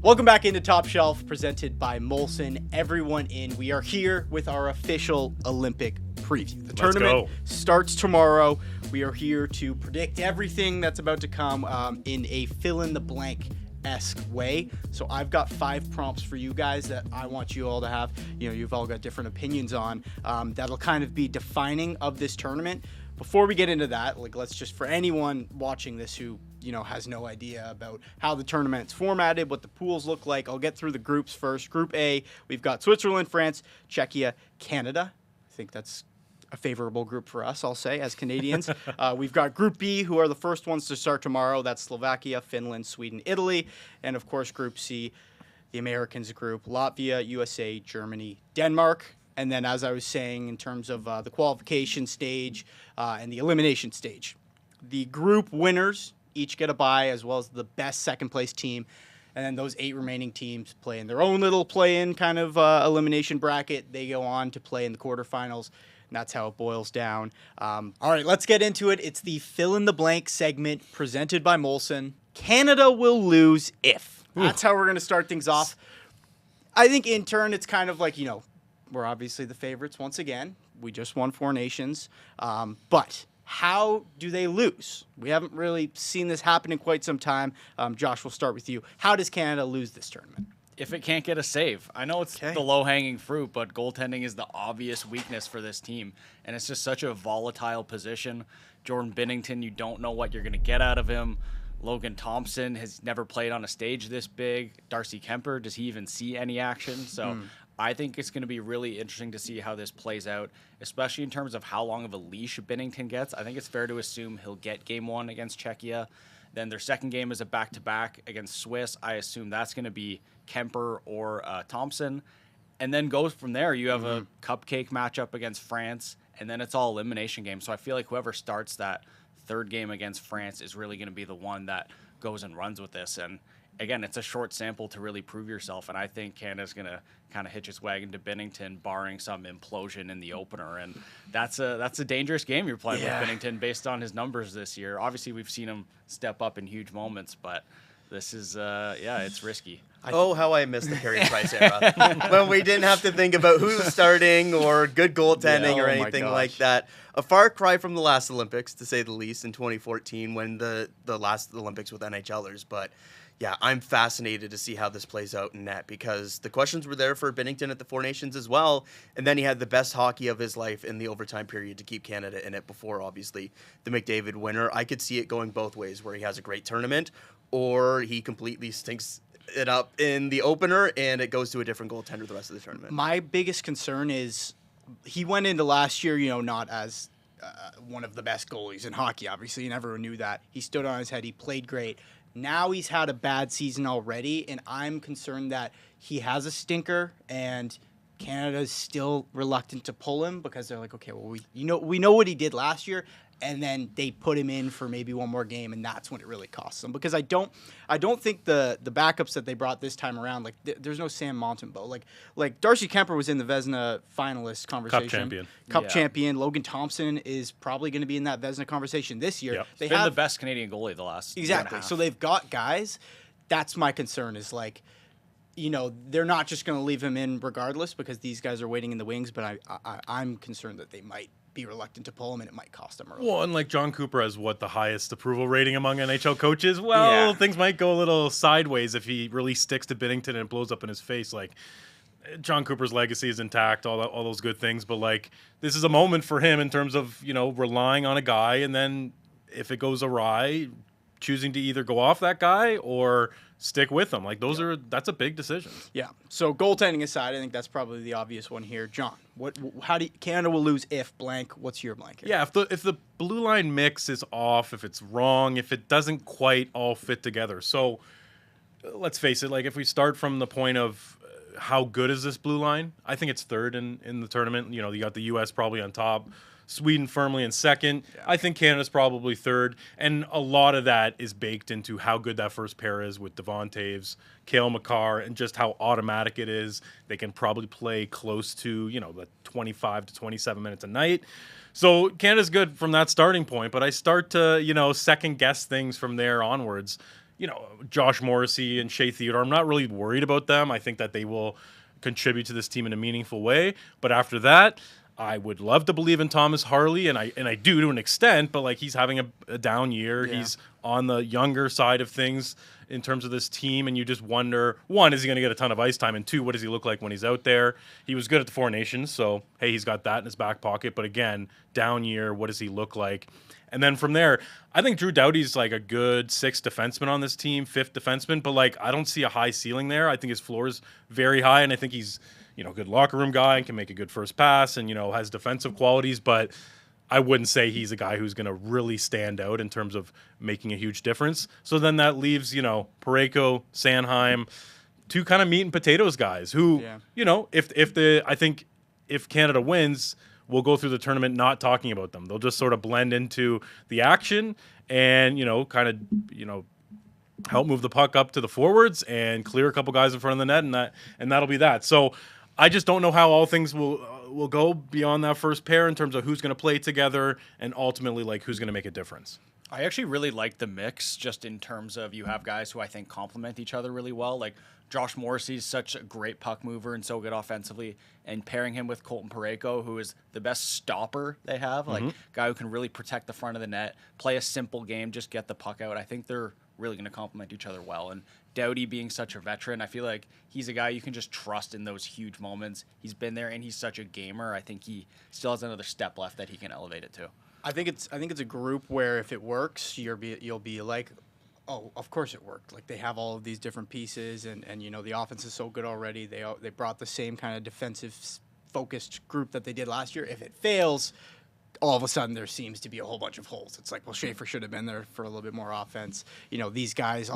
Welcome back into Top Shelf, presented by Molson. Everyone in. We are here with our official Olympic preview. The tournament starts tomorrow. We are here to predict everything that's about to come in a fill-in-the-blank-esque way. So I've got 5 prompts for you guys that I want you all to have. You know, you've all got different opinions on. That'll kind of be defining of this tournament. Before we get into that, let's just, for anyone watching this who has no idea about how the tournament's formatted, what the pools look like, I'll get through the groups first. Group A, we've got Switzerland, France, Czechia, Canada. I think that's a favorable group for us, I'll say, as Canadians. We've got Group B, who are the first ones to start tomorrow. That's Slovakia, Finland, Sweden, Italy. And, of course, Group C, the Americans group, Latvia, USA, Germany, Denmark. And then, as I was saying, in terms of the qualification stage and the elimination stage, the group winners each get a bye, as well as the best second-place team. And then those 8 remaining teams play in their own little play-in kind of elimination bracket. They go on to play in the quarterfinals, and that's how it boils down. All right, let's get into it. It's the fill-in-the-blank segment presented by Molson. Canada will lose if. That's how we're going to start things off. I think, in turn, it's kind of like, we're obviously the favorites once again. We just won 4 nations. But how do they lose? We haven't really seen this happen in quite some time. Josh, we'll start with you. How does Canada lose this tournament? If it can't get a save. I know it's the low-hanging fruit, but goaltending is the obvious weakness for this team. And it's just such a volatile position. Jordan Binnington, you don't know what you're going to get out of him. Logan Thompson has never played on a stage this big. Darcy Kemper, does he even see any action? So I think it's going to be really interesting to see how this plays out, especially in terms of how long of a leash Binnington gets. I think it's fair to assume he'll get game 1 against Czechia. Then their second game is a back-to-back against Swiss. I assume that's going to be Kemper or Thompson. And then goes from there. You have a cupcake matchup against France, and then it's all elimination games. So I feel like whoever starts that third game against France is really going to be the one that goes and runs with this. And again, it's a short sample to really prove yourself, and I think Canada's going to kind of hitch its wagon to Binnington, barring some implosion in the opener, and that's a dangerous game you're playing with Binnington based on his numbers this year. Obviously, we've seen him step up in huge moments, but this is, it's risky. How I missed the Carey Price era when we didn't have to think about who's starting or good goaltending or anything like that. A far cry from the last Olympics, to say the least, in 2014 when the last Olympics with NHLers, but yeah, I'm fascinated to see how this plays out in net because the questions were there for Binnington at the 4 Nations as well, and then he had the best hockey of his life in the overtime period to keep Canada in it before, obviously, the McDavid winner. I could see it going both ways, where he has a great tournament or he completely stinks it up in the opener and it goes to a different goaltender the rest of the tournament. My biggest concern is he went into last year, not as one of the best goalies in hockey, obviously, and everyone knew that. He stood on his head. He played great. Now he's had a bad season already, and I'm concerned that he has a stinker, and Canada's still reluctant to pull him because they're like, okay, well, we know what he did last year, and then they put him in for maybe one more game, and that's when it really costs them. Because I don't think the backups that they brought this time around, there's no Sam Montembeault. Like Darcy Kemper was in the Vezina finalist conversation. Cup champion. Logan Thompson is probably going to be in that Vezina conversation this year. Yep. He's been the best Canadian goalie the last year and a half. So they've got guys. That's my concern is they're not just going to leave him in regardless because these guys are waiting in the wings, but I'm concerned that they might be reluctant to pull him, and it might cost them early. Well, and John Cooper has the highest approval rating among NHL coaches. Well, things might go a little sideways if he really sticks to Binnington and it blows up in his face. John Cooper's legacy is intact, all those good things, but this is a moment for him in terms of relying on a guy, and then if it goes awry, choosing to either go off that guy or stick with him. That's a big decision. Yeah. So goaltending aside, I think that's probably the obvious one here. John, how do Canada will lose if blank? What's your blank here? Yeah, if the blue line mix is off, if it's wrong, if it doesn't quite all fit together. So let's face it, if we start from the point of how good is this blue line, I think it's third in the tournament. You got the U.S. probably on top. Sweden firmly in second. Yeah. I think Canada's probably third. And a lot of that is baked into how good that first pair is with Devon Toews, Cale Makar, and just how automatic it is. They can probably play close to, the 25 to 27 minutes a night. So Canada's good from that starting point. But I start to, second guess things from there onwards. Josh Morrissey and Shea Theodore, I'm not really worried about them. I think that they will contribute to this team in a meaningful way. But after that, I would love to believe in Thomas Harley, and I do to an extent, but like he's having a down year. Yeah. He's on the younger side of things in terms of this team, and you just wonder, one, is he going to get a ton of ice time? And two, what does he look like when he's out there? He was good at the Four Nations, so, hey, he's got that in his back pocket. But again, down year, what does he look like? And then from there, I think Drew Doughty's like a good sixth defenseman on this team, fifth defenseman, but like I don't see a high ceiling there. I think his floor is very high, and I think he's, a good locker room guy and can make a good first pass and, has defensive qualities, but I wouldn't say he's a guy who's going to really stand out in terms of making a huge difference. So then that leaves, Parayko, Sanheim, two kind of meat and potatoes guys who, I think if Canada wins, we'll go through the tournament not talking about them. They'll just sort of blend into the action and, help move the puck up to the forwards and clear a couple guys in front of the net, and that'll be that. So I just don't know how all things will go beyond that first pair in terms of who's going to play together and ultimately like who's going to make a difference. I actually really like the mix just in terms of you have guys who I think complement each other really well. Like Josh Morrissey is such a great puck mover and so good offensively, and pairing him with Colton Parayko, who is the best stopper they have, like guy who can really protect the front of the net, play a simple game, just get the puck out. I think they're really going to complement each other well. And Doughty being such a veteran, I feel like he's a guy you can just trust in those huge moments. He's been there and he's such a gamer. I think he still has another step left that he can elevate it to. I think it's a group where if it works, you'll be like, oh, of course it worked. Like they have all of these different pieces, and the offense is so good already. They brought the same kind of defensive focused group that they did last year. If it fails, all of a sudden there seems to be a whole bunch of holes. It's like, well, Schaefer should have been there for a little bit more offense. These guys,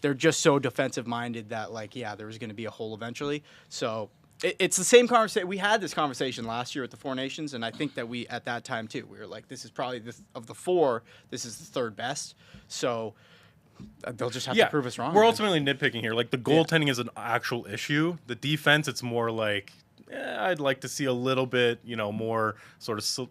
they're just so defensive minded that there was going to be a hole eventually. So it's the same conversation. We had this conversation last year at the Four Nations, and I think that we, at that time too, we were like, this is probably of the four, this is the third best. So they'll just have to prove us wrong. We're ultimately nitpicking here. Like the goaltending is an actual issue. The defense, it's more like, I'd like to see a little bit, more sort of,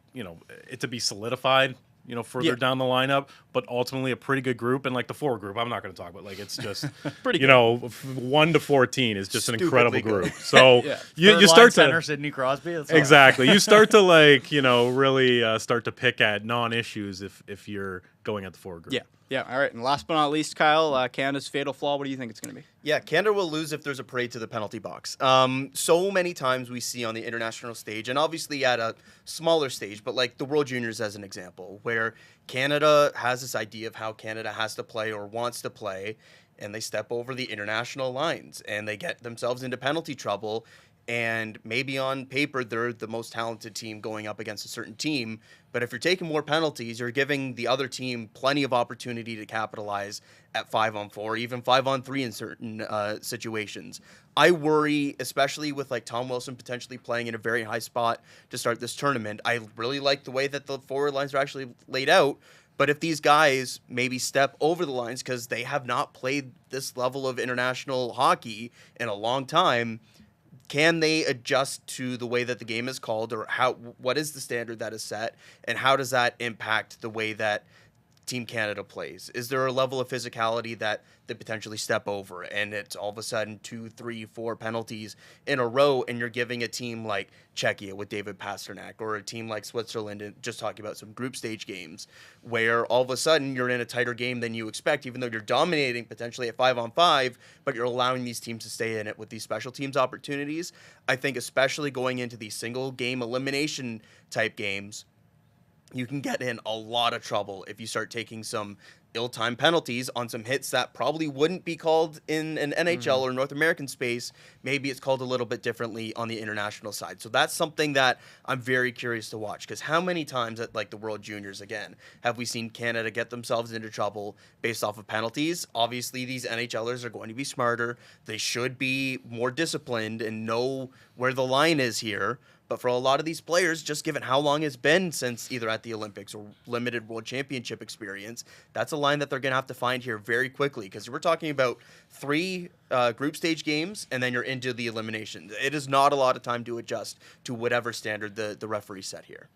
it to be solidified, further down the lineup, but ultimately a pretty good group. And like the forward group, I'm not going to talk about, like, it's just, pretty good. 1 to 14 is just Stupidly an incredible good. group. So you start center, Sidney Crosby. Exactly. You start to really start to pick at non-issues if you're going at the forward group. Yeah. All right. And last but not least, Kyle, Canada's fatal flaw. What do you think it's going to be? Yeah, Canada will lose if there's a parade to the penalty box. So many times we see on the international stage, and obviously at a smaller stage, but like the World Juniors as an example, where Canada has this idea of how Canada has to play or wants to play, and they step over the international lines, and they get themselves into penalty trouble. And maybe on paper, they're the most talented team going up against a certain team. But if you're taking more penalties, you're giving the other team plenty of opportunity to capitalize at 5-on-4, even 5-on-3 in certain situations. I worry, especially with like Tom Wilson potentially playing in a very high spot to start this tournament. I really like the way that the forward lines are actually laid out. But if these guys maybe step over the lines because they have not played this level of international hockey in a long time, can they adjust to the way that the game is called, or what is the standard that is set, and how does that impact the way that Team Canada plays? Is there a level of physicality that they potentially step over, and it's all of a sudden 2, 3, 4 penalties in a row, and you're giving a team like Czechia with David Pasternak, or a team like Switzerland, and just talking about some group stage games, where all of a sudden you're in a tighter game than you expect, even though you're dominating potentially at 5-on-5, but you're allowing these teams to stay in it with these special teams opportunities. I think especially going into these single game elimination type games, you can get in a lot of trouble if you start taking some ill-timed penalties on some hits that probably wouldn't be called in an NHL or North American space. Maybe it's called a little bit differently on the international side. So that's something that I'm very curious to watch, because how many times at like the World Juniors again have we seen Canada get themselves into trouble based off of penalties? Obviously, these NHLers are going to be smarter. They should be more disciplined and know where the line is here. But for a lot of these players, just given how long it's been since either at the Olympics or limited World Championship experience, that's a line that they're going to have to find here very quickly, because we're talking about 3 group stage games, and then you're into the elimination. It is not a lot of time to adjust to whatever standard the referee set here.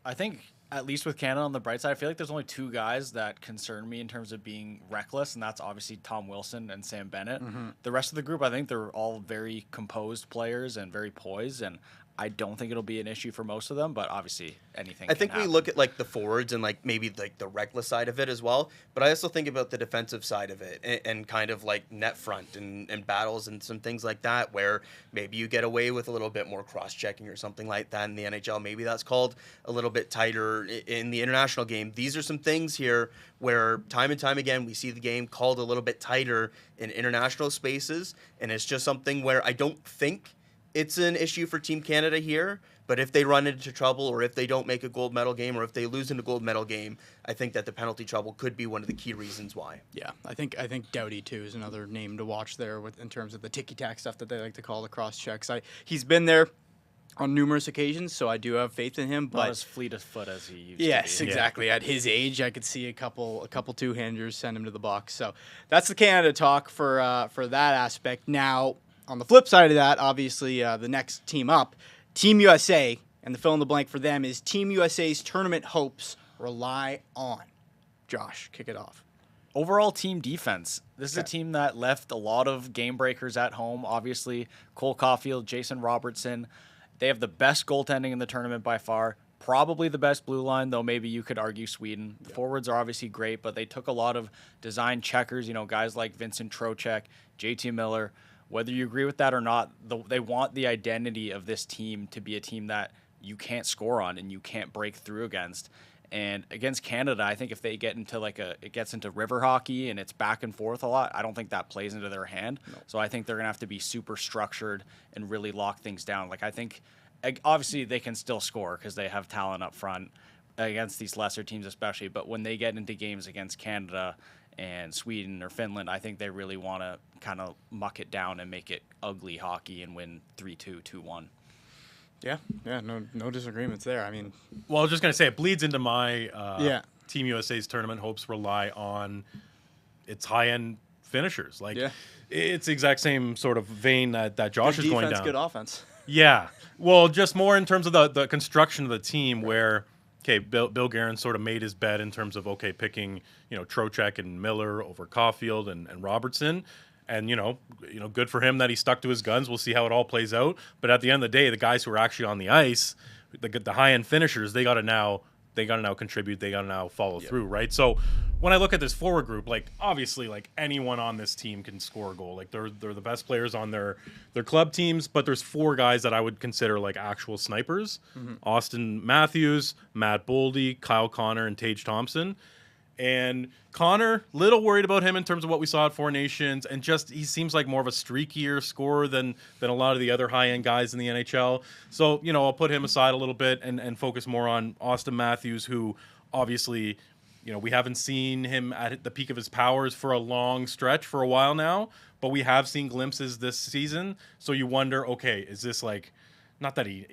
I think at least with Canada on the bright side, I feel like there's only two guys that concern me in terms of being reckless, and that's obviously Tom Wilson and Sam Bennett. The rest of the group, I think they're all very composed players and very poised, and I don't think it'll be an issue for most of them, but obviously anything I think can happen. we look at like the forwards and like maybe like the reckless side of it as well, but I also think about the defensive side of it and kind of like net front and battles and some things like that where maybe you get away with a little bit more cross-checking or something like that in the NHL. Maybe that's called a little bit tighter in the international game. These are some things here where time and time again we see the game called a little bit tighter in international spaces, and it's just something where I don't think it's an issue for Team Canada here, but if they run into trouble or if they don't make a gold medal game or if they lose in a gold medal game, I think that the penalty trouble could be one of the key reasons why. Yeah, I think Doughty too is another name to watch there in terms of the ticky-tack stuff that they like to call the cross-checks. He's been there on numerous occasions, so I do have faith in him. But not as fleet of foot as he used to be. Yes, exactly. At his age, I could see a couple two-handers send him to the box. So that's the Canada talk for that aspect. Now, on the flip side of that, obviously, the next team up, Team USA, and the fill-in-the-blank for them is Team USA's tournament hopes rely on. Josh, kick it off. Overall team defense. This is a team that left a lot of game breakers at home. Obviously, Cole Caulfield, Jason Robertson. They have the best goaltending in the tournament by far. Probably the best blue line, though maybe you could argue Sweden. The forwards are obviously great, but they took a lot of design checkers, guys like Vincent Trocheck, JT Miller. Whether you agree with that or not, they want the identity of this team to be a team that you can't score on and you can't break through against. And against Canada, I think if they get into it gets into river hockey and it's back and forth a lot, I don't think that plays into their hand. No. So I think they're going to have to be super structured and really lock things down. I think obviously they can still score because they have talent up front against these lesser teams especially. But when they get into games against Canada and Sweden or Finland, I think they really want to kind of muck it down and make it ugly hockey and win 3-2, 2-1. Yeah, no disagreements there. I mean, well, I was just gonna say it bleeds into my Team USA's tournament hopes rely on its high-end finishers. It's the exact same sort of vein that Josh is going down. Good offense. Yeah, well, just more in terms of the construction of the team where. Okay, Bill Guerin sort of made his bet in terms of picking Trocheck and Miller over Caulfield and Robertson, and good for him that he stuck to his guns. We'll see how it all plays out. But at the end of the day, the guys who are actually on the ice, the high end finishers, they got to now contribute. They got to now follow through, right? So when I look at this forward group, obviously anyone on this team can score a goal. They're the best players on their club teams, but there's four guys that I would consider actual snipers: Austin Matthews, Matt Boldy, Kyle Connor, and Tage Thompson. And Connor, little worried about him in terms of what we saw at Four Nations, and just he seems like more of a streakier scorer than a lot of the other high-end guys in the NHL. So, I'll put him aside a little bit and focus more on Austin Matthews, who obviously, we haven't seen him at the peak of his powers for a long stretch for a while now, but we have seen glimpses this season. So you wonder, okay, is this not that he,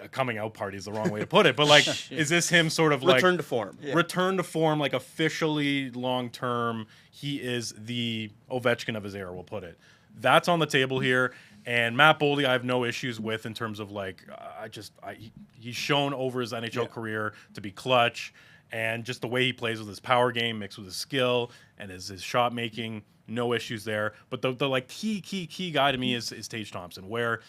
a coming out party is the wrong way to put it, but is this him sort of return to form? Yeah. Return to form, officially long term. He is the Ovechkin of his era, we'll put it. That's on the table here. And Matt Boldy, I have no issues with in terms of he's shown over his NHL career to be clutch, and just the way he plays with his power game mixed with his skill and his shot making, no issues there. But the key guy to me is Tage Thompson, where.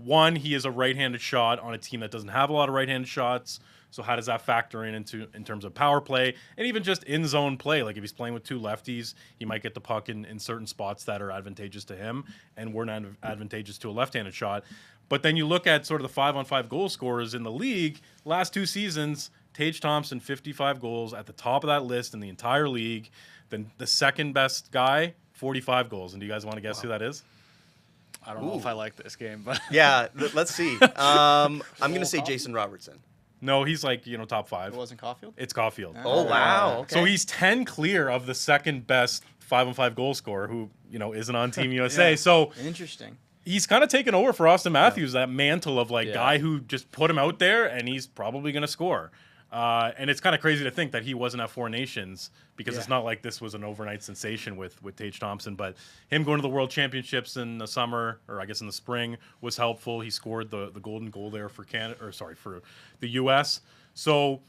One, he is a right-handed shot on a team that doesn't have a lot of right-handed shots. So how does that factor in terms of power play and even just in-zone play? If he's playing with two lefties, he might get the puck in certain spots that are advantageous to him and were not advantageous to a left-handed shot. But then you look at sort of the 5-on-5 goal scorers in the league. Last two seasons, Tage Thompson, 55 goals at the top of that list in the entire league. Then the second best guy, 45 goals. And do you guys want to guess who that is? I don't know if I like this game, but yeah, let's see. I'm going to say Jason Robertson. No, he's top 5. It wasn't Caulfield? It's Caulfield. Oh, wow. Okay. So he's 10 clear of the second best 5-on-5 goal scorer who, isn't on Team USA. So interesting. He's kind of taken over for Austin Matthews, that mantle of guy who just put him out there and he's probably going to score. And it's kind of crazy to think that he wasn't at Four Nations because it's not like this was an overnight sensation with Tage Thompson. But him going to the World Championships in the summer, or I guess in the spring, was helpful. He scored the golden goal there for Canada, for the U.S. So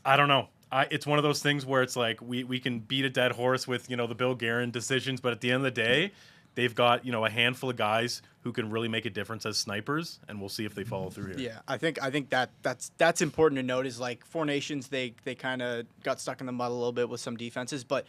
I don't know. It's one of those things where it's like we can beat a dead horse with, the Bill Guerin decisions, but at the end of the day, they've got, a handful of guys who can really make a difference as snipers, and we'll see if they follow through here. Yeah, I think that's important to note is like Four Nations, they kind of got stuck in the mud a little bit with some defenses, but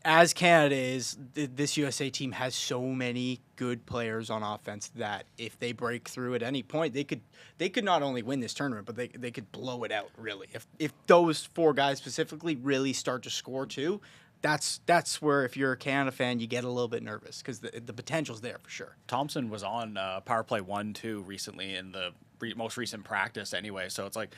as Canada is, this USA team has so many good players on offense that if they break through at any point, they could not only win this tournament, but they could blow it out, really. If those four guys specifically really start to score too, that's where, if you're a Canada fan, you get a little bit nervous because the potential's there for sure. Thompson was on power play 1-2 recently in the most recent practice anyway, so it's like,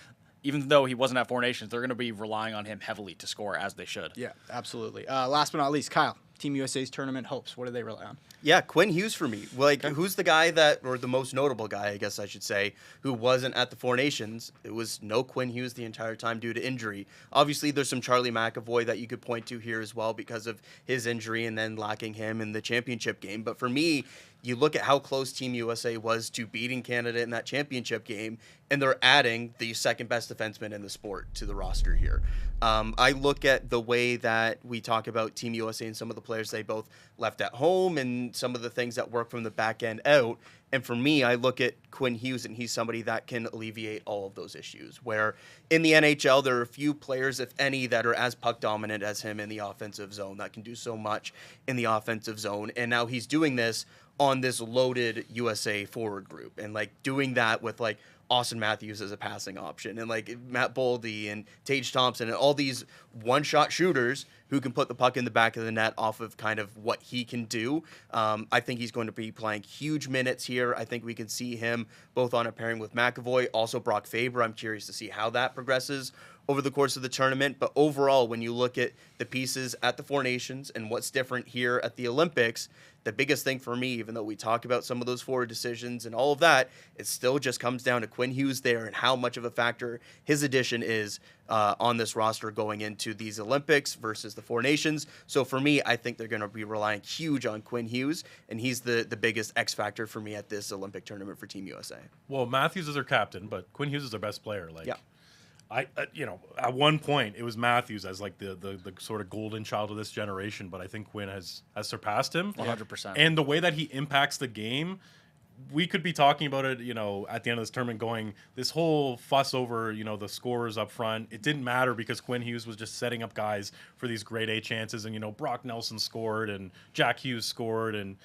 even though he wasn't at Four Nations, they're going to be relying on him heavily to score, as they should. Yeah, absolutely. Last but not least, Kyle, Team USA's tournament hopes. What do they rely on? Yeah, Quinn Hughes for me. Who's the guy or the most notable guy, I guess I should say, who wasn't at the Four Nations? It was no Quinn Hughes the entire time due to injury. Obviously, there's some Charlie McAvoy that you could point to here as well because of his injury and then lacking him in the championship game. But for me, you look at how close Team USA was to beating Canada in that championship game, and they're adding the second best defenseman in the sport to the roster here. I look at the way that we talk about Team USA and some of the players they both left at home and some of the things that work from the back end out. And for me, I look at Quinn Hughes, and he's somebody that can alleviate all of those issues. Where in the NHL, there are a few players, if any, that are as puck dominant as him in the offensive zone, that can do so much in the offensive zone. And now he's doing this on this loaded USA forward group, and doing that with Austin Matthews as a passing option, and Matt Boldy and Tage Thompson and all these one-shot shooters who can put the puck in the back of the net off of kind of what he can do. I think he's going to be playing huge minutes here. I think we can see him both on a pairing with McAvoy, also Brock Faber. I'm curious to see how that progresses over the course of the tournament. But overall, when you look at the pieces at the Four Nations and what's different here at the Olympics, the biggest thing for me, even though we talk about some of those forward decisions and all of that, it still just comes down to Quinn Hughes there and how much of a factor his addition is on this roster going into these Olympics versus the Four Nations. So for me, I think they're going to be relying huge on Quinn Hughes, and he's the biggest X factor for me at this Olympic tournament for Team USA. Well, Matthews is their captain, but Quinn Hughes is their best player. Yeah. At one point it was Matthews as the sort of golden child of this generation, but I think Quinn has surpassed him 100%. And the way that he impacts the game, we could be talking about it, at the end of this tournament, going this whole fuss over, the scorers up front. It didn't matter because Quinn Hughes was just setting up guys for these grade A chances, and Brock Nelson scored and Jack Hughes scored, and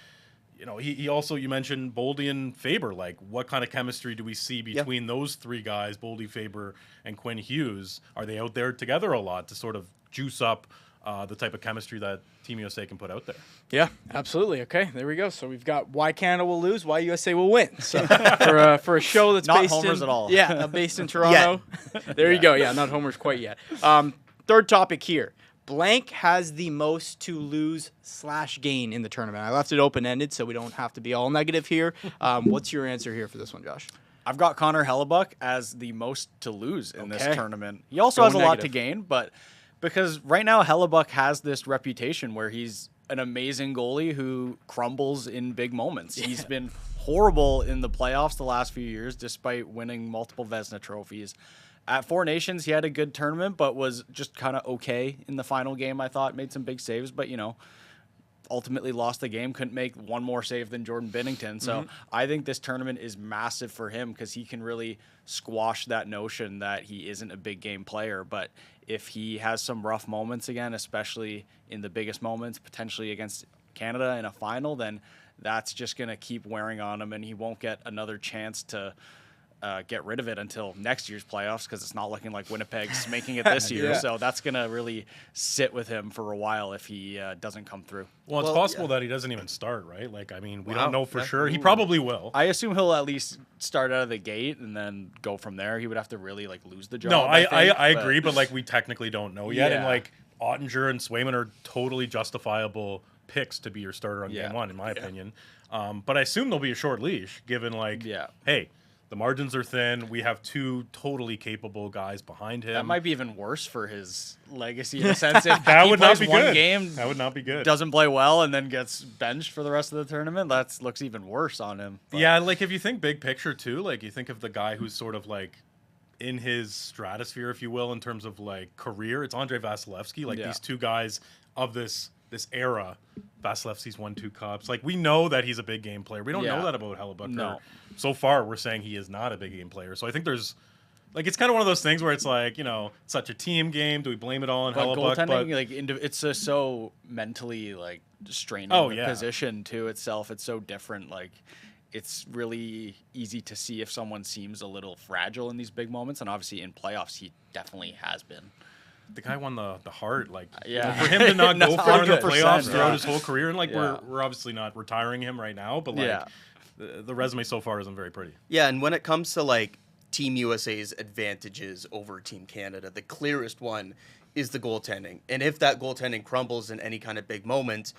he also, you mentioned Boldy and Faber. What kind of chemistry do we see between those three guys, Boldy, Faber, and Quinn Hughes? Are they out there together a lot to sort of juice up the type of chemistry that Team USA can put out there? Yeah, absolutely. Okay, there we go. So we've got why Canada will lose, why USA will win. So for a show that's not based homers at all. Yeah, based in Toronto. There you go. Yeah, not homers quite yet. Third topic here. Blank has the most to lose / gain in the tournament. I left it open-ended so we don't have to be all negative here. What's your answer here for this one, Josh? I've got Connor Hellebuck as the most to lose in this tournament. He also has a lot to gain, but because right now Hellebuck has this reputation where he's an amazing goalie who crumbles in big moments. Yeah. He's been horrible in the playoffs the last few years despite winning multiple Vezina trophies. At Four Nations, he had a good tournament, but was just kind of okay in the final game, I thought. Made some big saves, but, ultimately lost the game. Couldn't make one more save than Jordan Binnington. So I think this tournament is massive for him because he can really squash that notion that he isn't a big game player. But if he has some rough moments again, especially in the biggest moments, potentially against Canada in a final, then that's just going to keep wearing on him, and he won't get another chance to get rid of it until next year's playoffs because it's not looking like Winnipeg's making it this year. So that's going to really sit with him for a while if he doesn't come through. Well, it's possible that he doesn't even start, right? We don't know for sure. He probably will. I assume he'll at least start out of the gate and then go from there. He would have to really lose the job. No, I agree, but we technically don't know yet. Yeah. And Ottinger and Swayman are totally justifiable picks to be your starter on game one, in my opinion. But I assume there'll be a short leash given hey, the margins are thin. We have two totally capable guys behind him. That might be even worse for his legacy in a sense. If that he would plays not be one good. game, that would not be good. Doesn't play well and then gets benched for the rest of the tournament. That looks even worse on him. But. Yeah, if you think big picture too, you think of the guy who's sort of in his stratosphere, if you will, in terms of like career, it's Andrei Vasilevsky. Like these two guys of this era. Vasilevsky's won 2 cups. Like we know that he's a big game player. We don't know that about Hellebuyck. No. So far, we're saying he is not a big game player. So I think there's like it's kind of one of those things where it's like, you know, such a team game. Do we blame it all on Hellebuyck? Goaltending, like it's just so mentally like straining the position to itself. It's so different. Like it's really easy to see if someone seems a little fragile in these big moments, and obviously in playoffs he definitely has been. The guy won the Hart, like for him to not go far in the playoffs throughout his whole career, and like we're obviously not retiring him right now, but like the resume so far isn't very pretty. Yeah, and when it comes to like Team USA's advantages over Team Canada, the clearest one is the goaltending. And if that goaltending crumbles in any kind of big moment,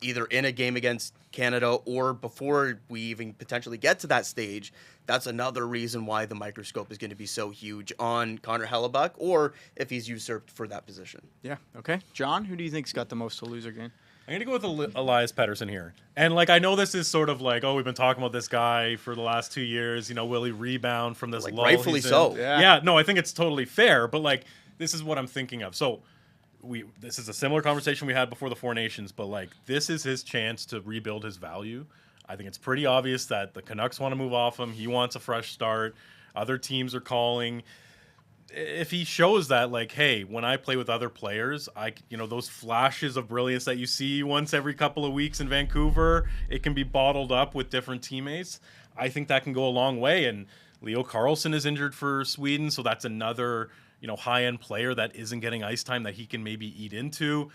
either in a game against Canada or before we even potentially get to that stage, that's another reason why the microscope is going to be so huge on Connor Hellebuyck, or if he's usurped for that position. Yeah, okay. John, who do you think's got the most to lose again? I'm going to go with Elias Pettersson here. And, like, I know this is sort of like, oh, we've been talking about this guy for the last 2 years. You know, will he rebound from this lull? Rightfully so. Yeah, no, I think it's totally fair. But, like, this is what I'm thinking of. So, this is a similar conversation we had before the Four Nations. But, like, this is his chance to rebuild his value. I think it's pretty obvious that the Canucks want to move off him. He wants a fresh start. Other teams are calling. If he shows that, like, hey, when I play with other players, those flashes of brilliance that you see once every couple of weeks in Vancouver, it can be bottled up with different teammates. I think that can go a long way. And Leo Carlsson is injured for Sweden, so that's another, high-end player that isn't getting ice time that he can maybe eat into.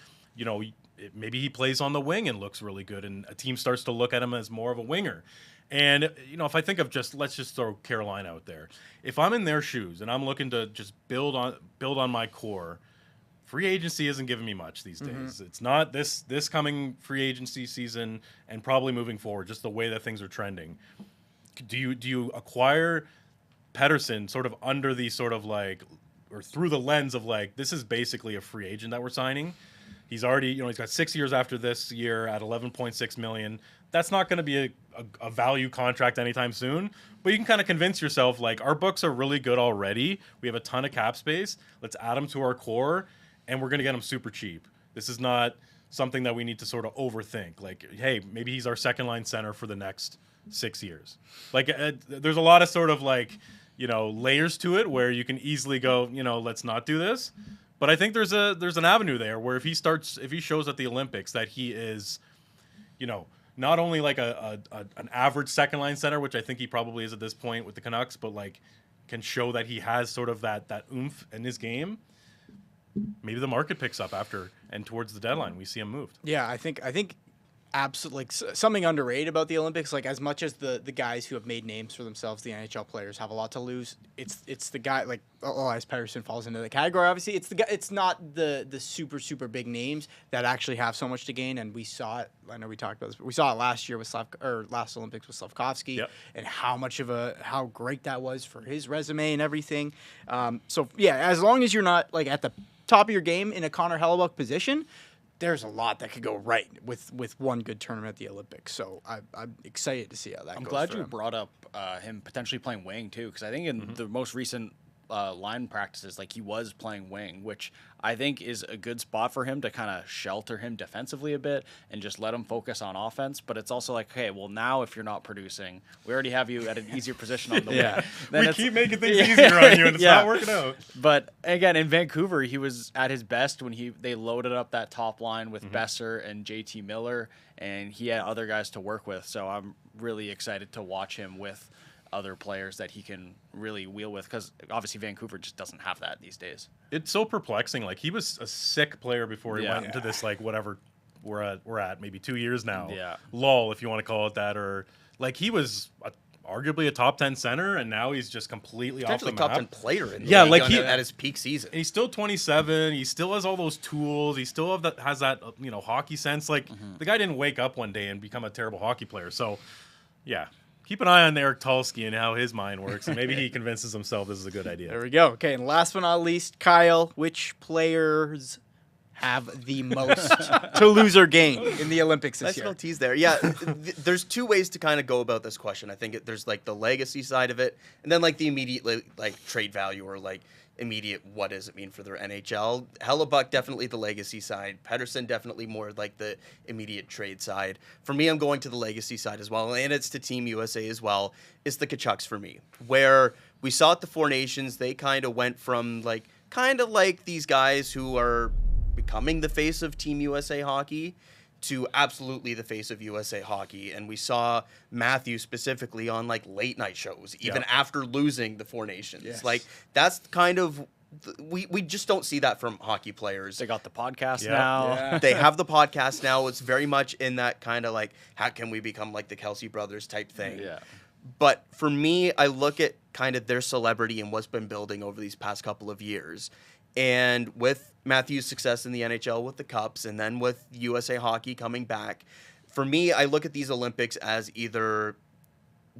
Maybe he plays on the wing and looks really good, and a team starts to look at him as more of a winger. And, if I think of let's just throw Carolina out there. If I'm in their shoes and I'm looking to just build on my core, free agency isn't giving me much these days. It's not this coming free agency season and probably moving forward, just the way that things are trending. Do you acquire Pettersson sort of under the sort of like, or through the lens of like, this is basically a free agent that we're signing? He's already, he's got 6 years after this year at $11.6 million. That's not going to be a value contract anytime soon. But you can kind of convince yourself, like, our books are really good already. We have a ton of cap space. Let's add them to our core, and we're going to get them super cheap. This is not something that we need to sort of overthink. Like, hey, maybe he's our second-line center for the next 6 years. Like, there's a lot of sort of, like, layers to it where you can easily go, let's not do this. But I think there's an avenue there where if he shows at the Olympics that he is, not only like an average second line center, which I think he probably is at this point with the Canucks, but like can show that he has sort of that oomph in his game, maybe the market picks up after and towards the deadline we see him moved. Yeah, I think absolutely, like, something underrated about the Olympics, like as much as the guys who have made names for themselves, the NHL players, have a lot to lose, it's the guy like Elias Pettersson falls into the category. Obviously, it's the guy. It's not the super big names that actually have so much to gain, and we saw it. I know we talked about this, but we saw it last year with last Olympics with Slavkovsky, and how great that was for his resume and everything. So yeah, as long as you're not like at the top of your game in a Connor Hellebuyck position, there's a lot that could go right with one good tournament at the Olympics. So I'm excited to see how that goes. I'm glad you brought up him potentially playing wing too, because I think in the most recent line practices, like, he was playing wing, which I think is a good spot for him to kind of shelter him defensively a bit and just let him focus on offense. But it's also like, hey, well, now if you're not producing, we already have you at an easier position on the wing. Then we keep making things easier on you, and it's not working out. But again, in Vancouver, he was at his best when they loaded up that top line with Besser and JT Miller, and he had other guys to work with. So I'm really excited to watch him with other players that he can really wheel with, because obviously Vancouver just doesn't have that these days. It's so perplexing. Like, he was a sick player before he went into this, like, whatever we're at maybe 2 years now. Lull, if you want to call it that, or like he was arguably a top 10 center, and now he's just completely off the map. Top 10 player in the league at his peak season. And he's still 27. He still has all those tools. He still has that hockey sense. Like, the guy didn't wake up one day and become a terrible hockey player. So, yeah. Keep an eye on Eric Tulsky and how his mind works, and maybe he convinces himself this is a good idea. There we go. Okay, and last but not least, Kyle, which players have the most to lose or gain in the Olympics this year? Nice little tease there. Yeah, there's two ways to kind of go about this question. I think there's like the legacy side of it, and then like the immediate like trade value or like immediate what does it mean for their NHL. Hellebuck definitely the legacy side. Pettersson definitely more like the immediate trade side. For me, I'm going to the legacy side as well, and it's to Team USA as well. It's the Tkachuks for me, where we saw at the Four Nations, they kind of went from like kind of like these guys who are becoming the face of Team USA hockey to absolutely the face of USA hockey. And we saw Matthew specifically on like late night shows, even after losing the Four Nations. Yes. Like that's kind of, we just don't see that from hockey players. They got the podcast now. Yeah. They have the podcast now. It's very much in that kind of like, how can we become like the Kelsey brothers type thing? Yeah. But for me, I look at kind of their celebrity and what's been building over these past couple of years. And with Matthew's success in the NHL with the Cups and then with USA Hockey coming back, for me, I look at these Olympics as either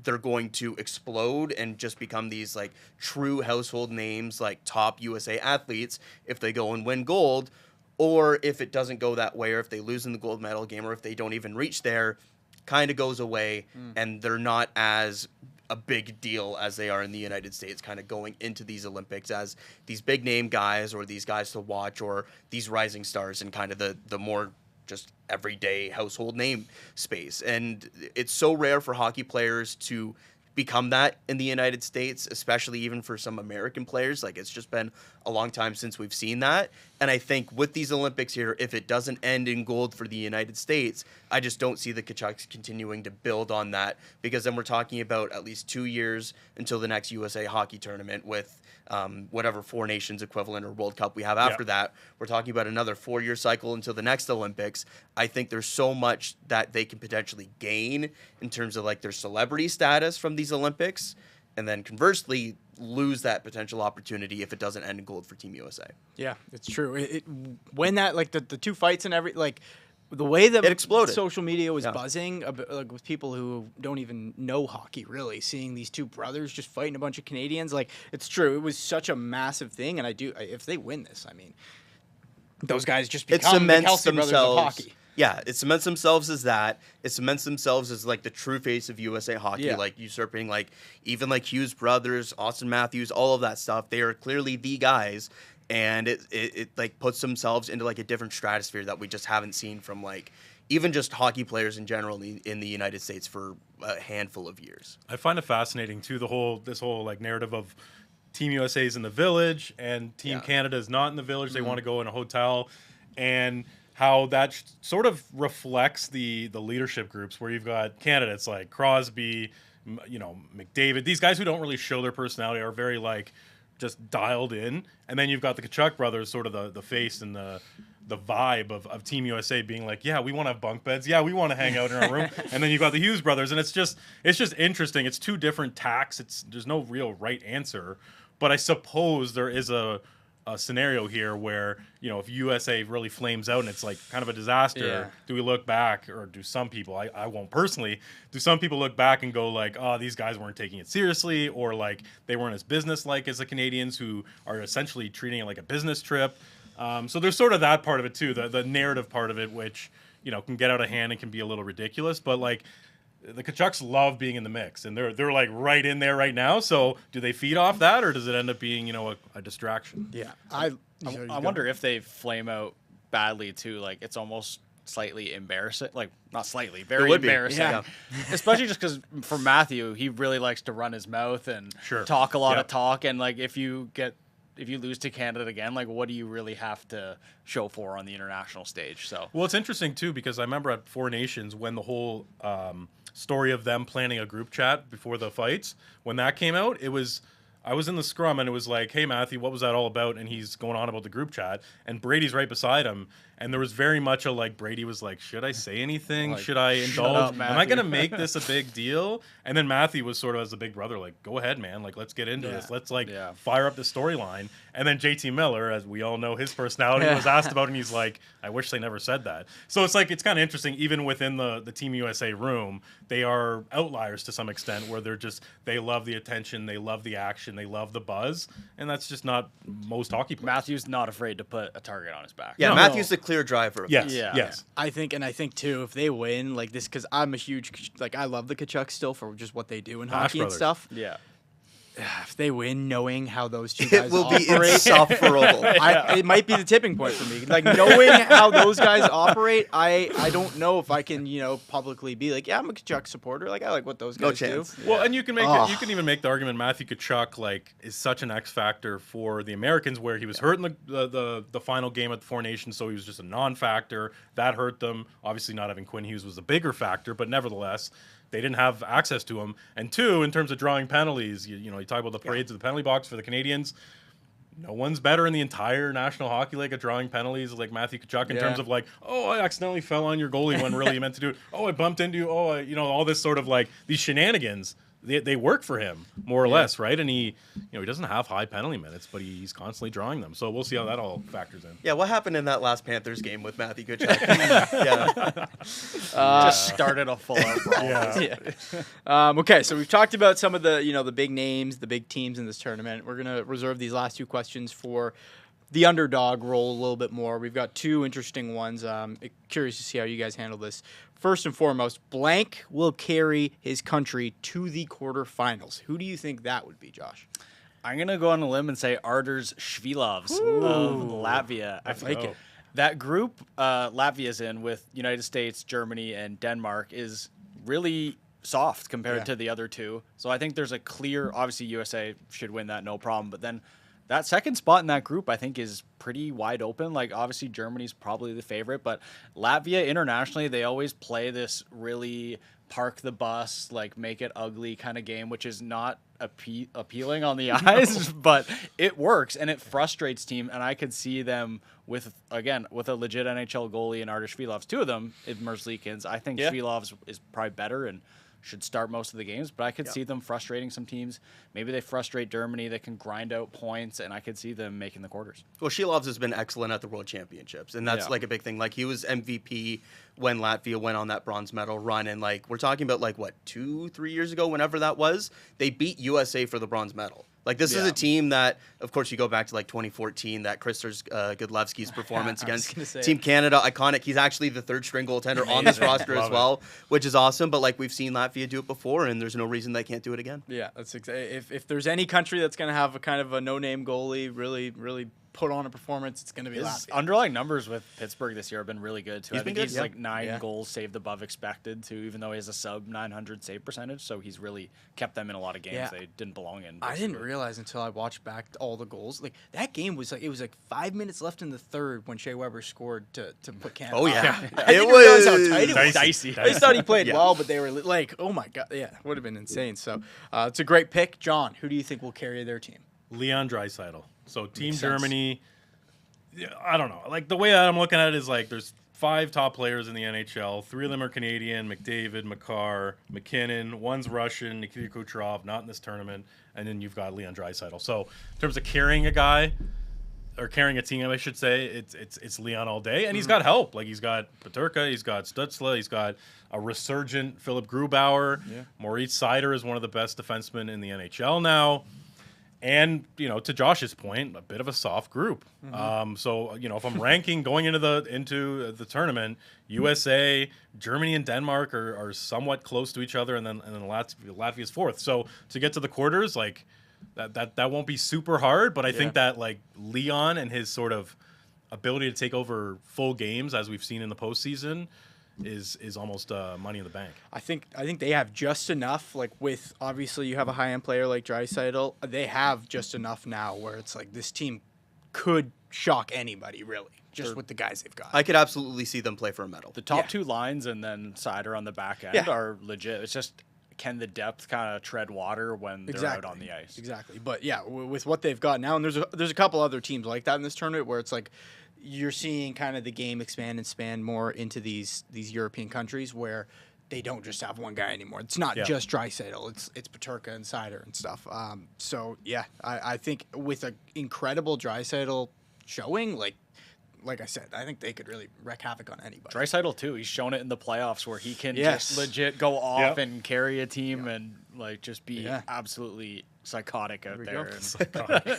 they're going to explode and just become these like true household names, like top USA athletes if they go and win gold, or if it doesn't go that way, or if they lose in the gold medal game, or if they don't even reach there, kind of goes away and they're not as a big deal as they are in the United States, kind of going into these Olympics as these big name guys or these guys to watch or these rising stars in kind of the more just everyday household name space. And it's so rare for hockey players to become that in the United States, especially even for some American players. Like, it's just been a long time since we've seen that. And I think with these Olympics here, if it doesn't end in gold for the United States, I just don't see the Tkachuks continuing to build on that, because then we're talking about at least 2 years until the next USA hockey tournament with whatever Four Nations equivalent or World Cup we have after that. We're talking about another 4-year cycle until the next Olympics. I think there's so much that they can potentially gain in terms of like their celebrity status from these Olympics, and then conversely lose that potential opportunity if it doesn't end in gold for Team USA. Yeah, it's true. When that like the two fights and the way that it exploded. Social media was buzzing like with people who don't even know hockey, really seeing these two brothers just fighting a bunch of Canadians. Like, it's true. It was such a massive thing, and if they win this, I mean, those guys just become the Kelsey brothers of hockey. Yeah, it cements themselves as that. It cements themselves as like the true face of USA hockey, like usurping like even like Hughes brothers, Austin Matthews, all of that stuff. They are clearly the guys. And it like puts themselves into like a different stratosphere that we just haven't seen from like even just hockey players in general in the United States for a handful of years. I find it fascinating too, this whole like narrative of Team USA is in the village and Team Canada is not in the village. They want to go in a hotel, and how that sort of reflects the leadership groups where you've got Canada. It's like Crosby, McDavid. These guys who don't really show their personality are very like just dialed in, and then you've got the Tkachuk brothers, sort of the face and the vibe of Team USA being like, yeah, we want to have bunk beds, yeah, we want to hang out in our room, and then you've got the Hughes brothers, and it's just interesting. It's two different tacks. There's no real right answer, but I suppose there is a scenario here where, if USA really flames out and it's like kind of a disaster, do we look back, or do some people, I won't personally, do some people look back and go like, oh, these guys weren't taking it seriously, or like they weren't as business-like as the Canadians, who are essentially treating it like a business trip. So there's sort of that part of it too, the narrative part of it, which, can get out of hand and can be a little ridiculous, but like, the Tkachuks love being in the mix, and they're like right in there right now. So do they feed off that, or does it end up being a distraction? Yeah, I wonder if they flame out badly too. Like, it's almost slightly embarrassing. Like, not slightly, very embarrassing. Yeah. Especially just because for Matthew, he really likes to run his mouth and talk a lot of talk. And like, if you lose to Canada again, like, what do you really have to show for on the international stage? So, well, it's interesting too, because I remember at Four Nations when the whole story of them planning a group chat before the fights, when that came out, I was in the scrum, and it was like, hey, Matthew, what was that all about? And he's going on about the group chat, and Brady's right beside him, And there was very much a like Brady was like, should I say anything? Like, should I shut indulge? up, Am I Matthew. going to make this a big deal? And then Matthew was sort of as the big brother, like, go ahead, man. Like, let's get into this. Let's fire up the storyline. And then JT Miller, as we all know his personality, was asked about, and he's like, I wish they never said that. So it's like, it's kind of interesting, even within the Team USA room, they are outliers to some extent, where they love the attention, they love the action, they love the buzz, and that's just not most hockey players. Matthew's not afraid to put a target on his back. Yeah, Matthew's the clear driver of Yes, this. yes. I think too, if they win like this, because I'm a huge I love the Kachucks still for just what they do in hockey Brothers. and stuff. Yeah. If they win, knowing how those two guys It will be operate, insufferable. it might be the tipping point for me. Like knowing how those guys operate, I don't know if I can publicly be like, yeah, I'm a Kachuk supporter. Like I like what those guys do. Well, and you can you can even make the argument Matthew Tkachuk like is such an X factor for the Americans, where he was hurt in the final game at the Four Nations, so he was just a non-factor. That hurt them. Obviously, not having Quinn Hughes was a bigger factor, but nevertheless, they didn't have access to him. And two, in terms of drawing penalties, you talk about the parades of the penalty box for the Canadians. No one's better in the entire National Hockey League at drawing penalties like Matthew Tkachuk in terms of like, oh, I accidentally fell on your goalie when really you meant to do it. Oh, I bumped into you. Oh, all this sort of like these shenanigans. They work for him more or less, right? And he doesn't have high penalty minutes, but he's constantly drawing them. So we'll see how that all factors in. Yeah, what happened in that last Panthers game with Matthew Tkachuk? Just started a full-out brawl. Okay, so we've talked about some of the the big names, the big teams in this tournament. We're gonna reserve these last two questions for the underdog role a little bit more. We've got two interesting ones. Curious to see how you guys handle this. First and foremost, blank will carry his country to the quarterfinals. Who do you think that would be, Josh? I'm going to go on a limb and say Arders Shvilovs of Latvia. I like it. That group Latvia's in with United States, Germany, and Denmark is really soft compared to the other two. So I think there's a clear, obviously USA should win that, no problem. But then that second spot in that group, I think, is pretty wide open. Like, obviously, Germany's probably the favorite, but Latvia internationally, they always play this really park the bus, like, make it ugly kind of game, which is not appealing on the eyes, but it works, and it frustrates team, and I could see them with a legit NHL goalie and Arders Shvilovs, two of them, Merzlikins. I think Shvilovs is probably better and should start most of the games, but I could see them frustrating some teams. Maybe they frustrate Germany. They can grind out points, and I could see them making the quarters. Well, Shilovs has been excellent at the World Championships, and that's like a big thing. Like, he was MVP when Latvia went on that bronze medal run, and like we're talking about 2-3 years ago, whenever that was, they beat USA for the bronze medal. Like, this is a team that, of course, you go back to 2014, that Kristers Godlewski's performance against Team Canada, iconic. He's actually the third string goaltender on this roster as well, which is awesome. But we've seen Latvia do it before, and there's no reason they can't do it again. Yeah, that's if there's any country that's going to have a kind of a no-name goalie, really put on a performance, it's going to be Latvia. Underlying numbers with Pittsburgh this year have been really good too. I think he's 9 goals saved above expected too, even though he has a sub 900 save percentage. So he's really kept them in a lot of games they didn't belong in. I didn't realize until I watched back all the goals. Like, that game was it was 5 minutes left in the third when Shea Weber scored to put Canada. Oh yeah, I didn't realize how tight it was. Dicey. I just thought he played well, but they were like, oh my god, would have been insane. So it's a great pick, John. Who do you think will carry their team? Leon Draisaitl. So Team Germany. I don't know. Like, the way I'm looking at it is there's 5 top players in the NHL. 3 of them are Canadian: McDavid, Makar, McKinnon. One's Russian, Nikita Kucherov, not in this tournament. And then you've got Leon Draisaitl. So in terms of carrying a guy, or carrying a team, I should say, it's Leon all day. And he's got help. Like, he's got Peterka, he's got Stutzla, he's got a resurgent Philip Grubauer. Yeah. Moritz Seider is one of the best defensemen in the NHL now. And, to Josh's point, a bit of a soft group. So, if I'm ranking going into the tournament, USA, Germany, and Denmark are somewhat close to each other, and then Latvia's fourth. So to get to the quarters, that won't be super hard. But I think that Leon and his sort of ability to take over full games, as we've seen in the postseason, is almost money in the bank. I think they have just enough. With obviously you have a high-end player like Draisaitl, they have just enough now where it's this team could shock anybody really, just with the guys they've got. I could absolutely see them play for a medal. The top 2 lines and then Seider on the back end are legit. It's just, can the depth kind of tread water when they're out on the ice? Exactly. But with what they've got now, and there's a couple other teams like that in this tournament where it's you're seeing kind of the game expand and span more into these European countries where they don't just have one guy anymore. It's not just Draisaitl. It's Peterka and Seider and stuff. So yeah, I think with an incredible Draisaitl showing, like I said, I think they could really wreak havoc on anybody. Draisaitl too. He's shown it in the playoffs where he can just legit go off and carry a team and like just be absolutely psychotic out there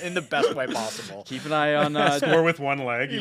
in the best way possible. Keep an eye on score with one leg. He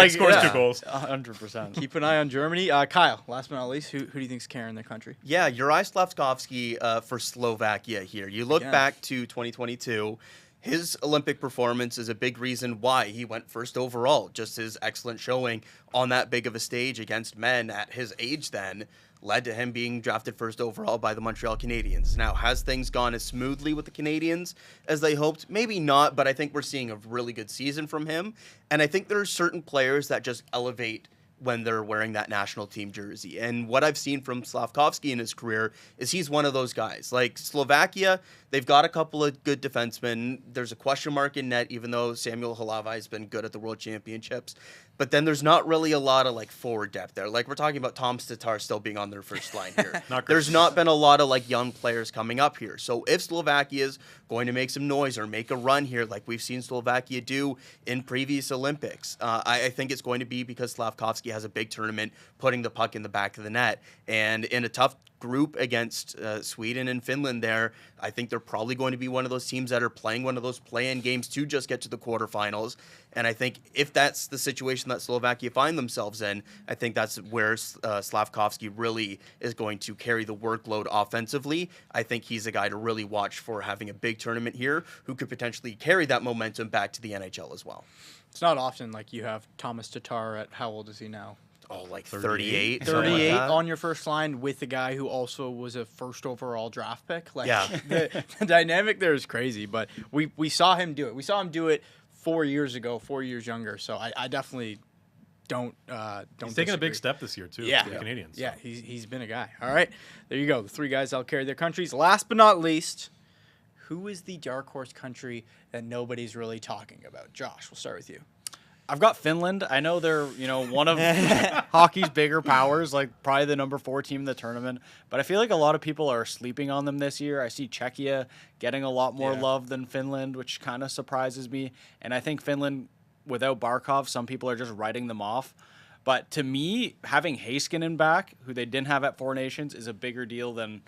scores 2 goals. 100%. Keep an eye on Germany. Kyle, last but not least, who do you think's carrying the country? Yeah, Juraj Slavkovsky for Slovakia here. You look back to 2022. His Olympic performance is a big reason why he went first overall. Just his excellent showing on that big of a stage against men at his age then led to him being drafted first overall by the Montreal Canadiens. Now, has things gone as smoothly with the Canadiens as they hoped? Maybe not, but I think we're seeing a really good season from him. And I think there are certain players that just elevate when they're wearing that national team jersey. And what I've seen from Slavkovsky in his career is he's one of those guys. Like Slovakia, they've got a couple of good defensemen. There's a question mark in net, even though Samuel Halava has been good at the World Championships. But then there's not really a lot of like forward depth there. Like we're talking about Tom Tatar still being on their first line here. There's not been a lot of like young players coming up here. So if Slovakia is going to make some noise or make a run here, like we've seen Slovakia do in previous Olympics, I think it's going to be because Slavkovsky has a big tournament putting the puck in the back of the net. And in a tough group against Sweden and Finland there, I think they're probably going to be one of those teams that are playing one of those play-in games to just get to the quarterfinals. And I think if that's the situation that Slovakia find themselves in, I think that's where Slavkovsky really is going to carry the workload offensively. I think he's a guy to really watch for having a big tournament here who could potentially carry that momentum back to the NHL as well. It's not often like you have Thomas Tatar at, how old is he now? Oh, like 38. 38 on your first line with the guy who also was a first overall draft pick. Like, the dynamic there is crazy, but we saw him do it. We saw him do it 4 years ago, 4 years younger. So I definitely don't He's taking a big step this year, too, for the Canadiens. Yeah, he's been a guy. All right, there you go. The 3 guys that'll carry their countries. Last but not least, who is the dark horse country that nobody's really talking about? Josh, we'll start with you. I've got Finland. I know they're, one of hockey's bigger powers, like probably the number 4 team in the tournament. But I feel like a lot of people are sleeping on them this year. I see Czechia getting a lot more love than Finland, which kind of surprises me. And I think Finland, without Barkov, some people are just writing them off. But to me, having Heiskanen back, who they didn't have at 4 Nations, is a bigger deal than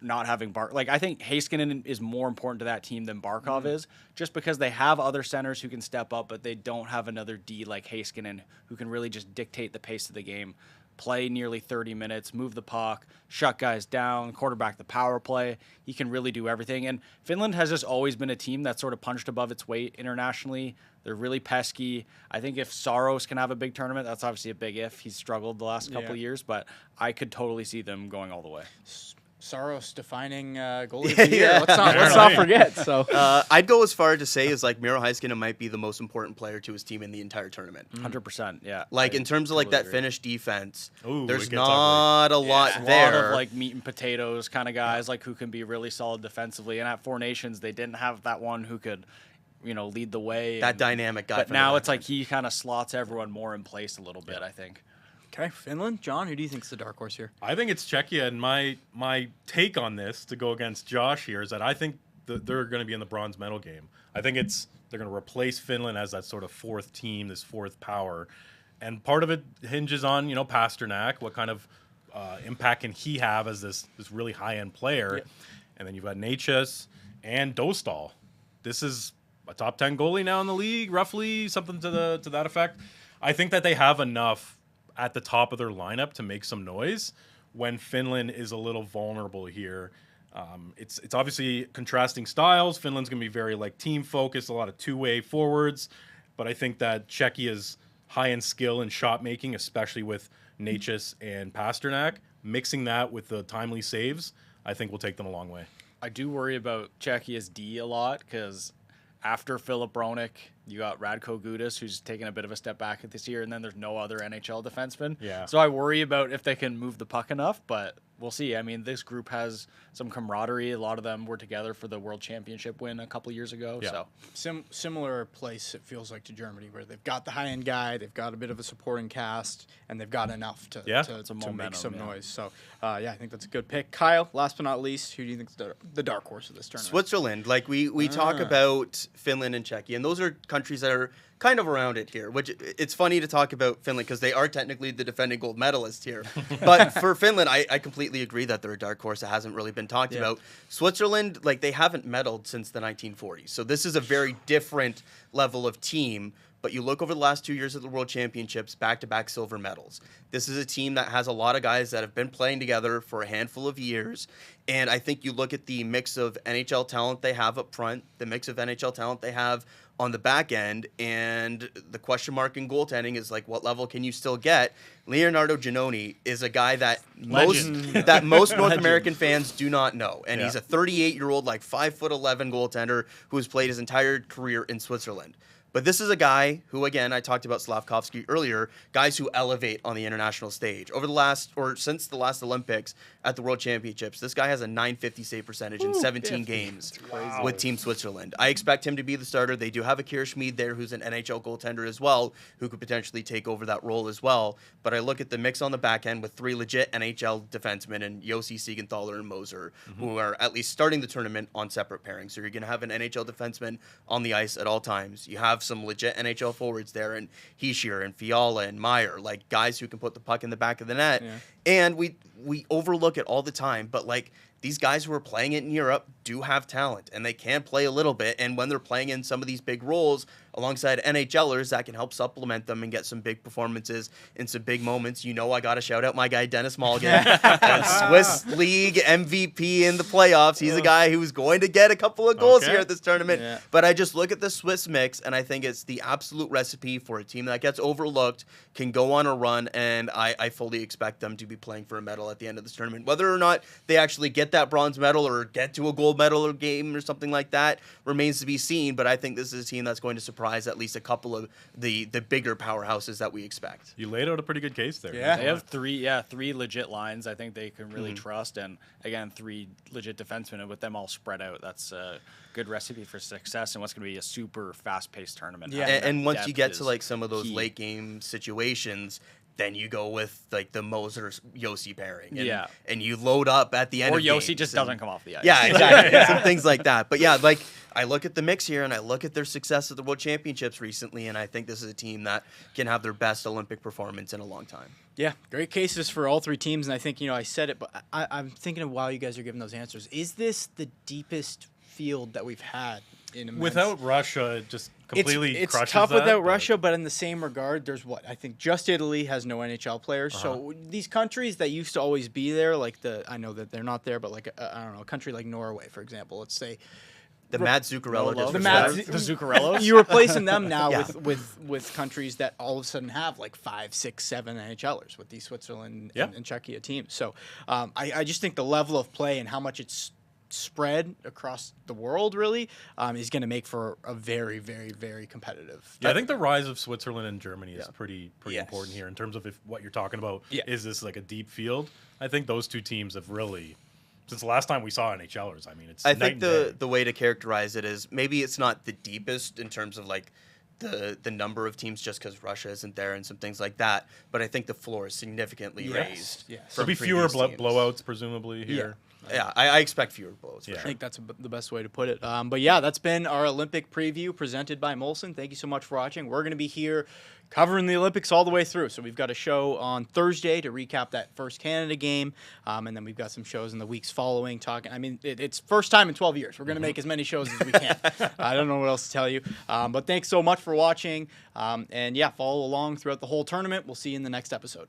not having Like, I think Heiskanen is more important to that team than Barkov is, just because they have other centers who can step up, but they don't have another D like Heiskanen who can really just dictate the pace of the game, play nearly 30 minutes, move the puck, shut guys down, quarterback the power play. He can really do everything. And Finland has just always been a team that's sort of punched above its weight internationally. They're really pesky. I think if Saros can have a big tournament, that's obviously a big if. He's struggled the last couple of years, but I could totally see them going all the way. Saros defining goalie of the year. Let's not forget. So I'd go as far to say is like Miro Heiskanen might be the most important player to his team in the entire tournament. 100%, yeah. Like in terms of like that Finnish defense, there's not a lot there. A lot of like meat and potatoes kind of guys like who can be really solid defensively. And at 4 Nations, they didn't have that one who could, lead the way. That dynamic guy. But now it's like he kind of slots everyone more in place a little bit, I think. Okay, Finland. John, who do you think is the dark horse here? I think it's Czechia, and my take on this to go against Josh here is that I think they're going to be in the bronze medal game. I think they're going to replace Finland as that sort of 4th team, this 4th power, and part of it hinges on Pasternak. What kind of impact can he have as this really high end player? Yeah. And then you've got Matisz and Dostal. This is a top 10 goalie now in the league, roughly something to that effect. I think that they have enough at the top of their lineup to make some noise when Finland is a little vulnerable here. It's obviously contrasting styles. Finland's going to be very like team focused, a lot of 2-way forwards, but I think that Czechia's high end skill and shot making, especially with Matisz and Pasternak, mixing that with the timely saves, I think will take them a long way. I do worry about Czechia's D a lot because after Filip Hronek, you got Radko Gudas, who's taken a bit of a step back this year, and then there's no other NHL defenseman. Yeah. So I worry about if they can move the puck enough, but we'll see. I mean, this group has some camaraderie. A lot of them were together for the World Championship win a couple years ago. Yeah. So Similar place, it feels like, to Germany, where they've got the high-end guy, they've got a bit of a supporting cast, and they've got enough to make some noise. So, I think that's a good pick. Kyle, last but not least, who do you think is the dark horse of this tournament? Switzerland. Like, we talk about Finland and Czechia, and those are countries that are kind of around it here, which it's funny to talk about Finland because they are technically the defending gold medalists here. But for Finland, I completely agree that they're a dark horse that hasn't really been talked about. Switzerland, like, they haven't medaled since the 1940s. So this is a very different level of team. But you look over the last 2 years at the World Championships, back-to-back silver medals. This is a team that has a lot of guys that have been playing together for a handful of years. And I think you look at the mix of NHL talent they have up front, the mix of NHL talent they have on the back end, and the question mark in goaltending is, like, what level can you still get? Leonardo Giannoni is a guy that most North American fans do not know. And he's a 38-year-old, like 5'11" goaltender who has played his entire career in Switzerland. But this is a guy who, again, I talked about Slavkovsky earlier, guys who elevate on the international stage. Since the last Olympics at the World Championships, this guy has a .950 save percentage in 17 games with Team Switzerland. I expect him to be the starter. They do have Akira Schmid there, who's an NHL goaltender as well, who could potentially take over that role as well. But I look at the mix on the back end with three legit NHL defensemen and Yossi Siegenthaler and Moser, who are at least starting the tournament on separate pairings. So you're going to have an NHL defenseman on the ice at all times. You have some legit NHL forwards there, and Hischier and Fiala and Meyer, like guys who can put the puck in the back of the net. Yeah. And we overlook it all the time, but like these guys who are playing it in Europe do have talent, and they can play a little bit. And when they're playing in some of these big roles alongside NHLers, that can help supplement them and get some big performances in some big moments. You know, I got to shout out my guy, Dennis Mulligan, Swiss League MVP in the playoffs. He's a guy who's going to get a couple of goals here at this tournament. Yeah. But I just look at the Swiss mix, and I think it's the absolute recipe for a team that gets overlooked, can go on a run, and I fully expect them to be playing for a medal at the end of this tournament. Whether or not they actually get that bronze medal or get to a gold medal or game or something like that remains to be seen, but I think this is a team that's going to surprise at least a couple of the bigger powerhouses that we expect. You laid out a pretty good case there. Yeah. They have three legit lines I think they can really trust, and again, three legit defensemen, and with them all spread out, that's a good recipe for success and what's going to be a super fast-paced tournament. Yeah, and once you get to like some of those late game situations, then you go with like the Moser-Yossi pairing. And you load up at the end of games. Or Yossi just doesn't come off the ice. Yeah, exactly. Some things like that. But yeah, like I look at the mix here and I look at their success at the World Championships recently, and I think this is a team that can have their best Olympic performance in a long time. Yeah, great cases for all three teams. And I think, I said it, but I'm thinking of while you guys are giving those answers, is this the deepest field that we've had in immense? Without Russia, just completely crushes it's tough without Russia, but in the same regard, there's I think just Italy has no NHL players. So these countries that used to always be there, like I know that they're not there, but like I don't know, a country like Norway, for example, let's say. The Mad Zuccarello. The Zuccarellos. You're replacing them now with countries that all of a sudden have like 5, 6, 7 NHLers with these Switzerland and Czechia teams. So I just think the level of play and how much it's spread across the world really is going to make for a very, very, very competitive. Yeah, I think the rise of Switzerland and Germany is pretty important here in terms of what you're talking about. Is this like a deep field? I think those two teams have really, since the last time we saw NHLers, I mean, it's I think the way to characterize it is maybe it's not the deepest in terms of like the number of teams just because Russia isn't there and some things like that, but I think the floor is significantly raised. Yes. There'll be fewer blowouts presumably here. Yeah, I expect fewer blows. I think that's the best way to put it. But yeah, that's been our Olympic preview presented by Molson. Thank you so much for watching. We're going to be here covering the Olympics all the way through. So we've got a show on Thursday to recap that first Canada game, and then we've got some shows in the weeks following talking. I mean, it's first time in 12 years. We're going to make as many shows as we can. I don't know what else to tell you. But thanks so much for watching. And yeah, follow along throughout the whole tournament. We'll see you in the next episode.